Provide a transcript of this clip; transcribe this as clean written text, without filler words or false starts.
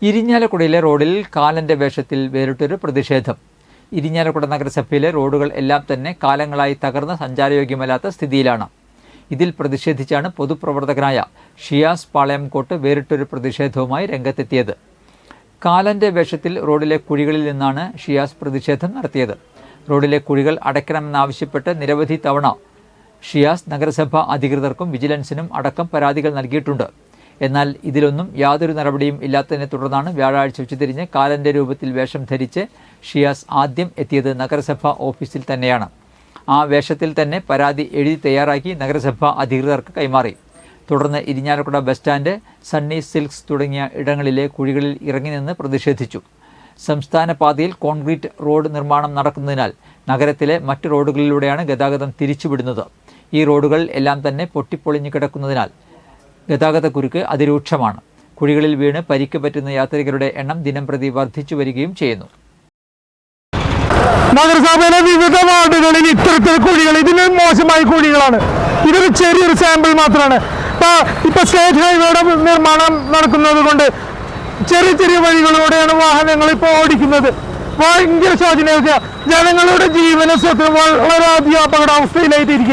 ഇരിഞ്ഞാലക്കുടയിലെ റോഡിൽ കാലന്റെ വേഷത്തിൽ വേറിട്ടൊരു പ്രതിഷേധം. ഇരിഞ്ഞാലക്കുട നഗരസഭയിലെ റോഡുകൾ എല്ലാം തന്നെ കാലങ്ങളായി തകർന്ന് സഞ്ചാരയോഗ്യമല്ലാത്ത സ്ഥിതിയിലാണ്. ഇതിൽ പ്രതിഷേധിച്ചാണ് പൊതുപ്രവർത്തകനായ ഷിയാസ് പാളയംകോട്ട് വേറിട്ടൊരു പ്രതിഷേധവുമായി രംഗത്തെത്തിയത്. കാലന്റെ വേഷത്തിൽ റോഡിലെ കുഴികളിൽ നിന്നാണ് ഷിയാസ് പ്രതിഷേധം നടത്തിയത്. റോഡിലെ കുഴികൾ അടയ്ക്കണമെന്നാവശ്യപ്പെട്ട് നിരവധി തവണ ഷിയാസ് നഗരസഭ അധികൃതർക്കും വിജിലൻസിനും അടക്കം പരാതികൾ നൽകിയിട്ടുണ്ട്. എന്നാൽ ഇതിലൊന്നും യാതൊരു നടപടിയും ഇല്ലാത്തതിനെ തുടർന്നാണ് വ്യാഴാഴ്ച ഉച്ചതിരിഞ്ഞ് കാലന്റെ രൂപത്തിൽ വേഷം ധരിച്ച് ഷിയാസ് ആദ്യം എത്തിയത് നഗരസഭ ഓഫീസിൽ തന്നെയാണ്. ആ വേഷത്തിൽ തന്നെ പരാതി എഴുതി തയ്യാറാക്കി നഗരസഭ അധികൃതർക്ക് കൈമാറി. തുടർന്ന് Irinjalakuda bus stand, Sunny silks തുടങ്ങിയ ഇടങ്ങളിലെ കുഴികളിൽ ഇറങ്ങി നിന്ന് പ്രതിഷേധിച്ചു. സംസ്ഥാന പാതയിൽ കോൺക്രീറ്റ് റോഡ് നിർമ്മാണം നടക്കുന്നതിനാൽ നഗരത്തിലെ മറ്റു റോഡുകളിലൂടെയാണ് ഗതാഗതം തിരിച്ചുവിടുന്നത്. ഈ റോഡുകൾ എല്ലാം തന്നെ പൊട്ടിപ്പൊളിഞ്ഞു കിടക്കുന്നതിനാൽ ഗതാഗതക്കുരുക്ക് അതിരൂക്ഷമാണ്. കുഴികളിൽ വീണ് പരിക്ക് പറ്റുന്ന യാത്രികരുടെ എണ്ണം ദിനംപ്രതി വർദ്ധിച്ചു വരികയും ചെയ്യുന്നു. നഗരസഭയിലെ വിവിധ വാർഡുകളിൽ ഇത്തരത്തിൽ കുഴികൾ, ഇതിന് മോശമായ കുഴികളാണ്. ഇതൊരു ചെറിയൊരു സാമ്പിൾ മാത്രമാണ്. ഇപ്പൊ സ്റ്റേറ്റ് ഹൈവേയുടെ നിർമ്മാണം നടക്കുന്നത് കൊണ്ട് ചെറിയ ചെറിയ വഴികളിലൂടെയാണ് വാഹനങ്ങൾ ഇപ്പോൾ ഓടിക്കുന്നത്. ഭയങ്കര ശോചനീയ ജനങ്ങളുടെ ജീവന സ്വത്ത് വളരെയധികം അപകടാവസ്ഥയിലായിട്ടിരിക്കുക.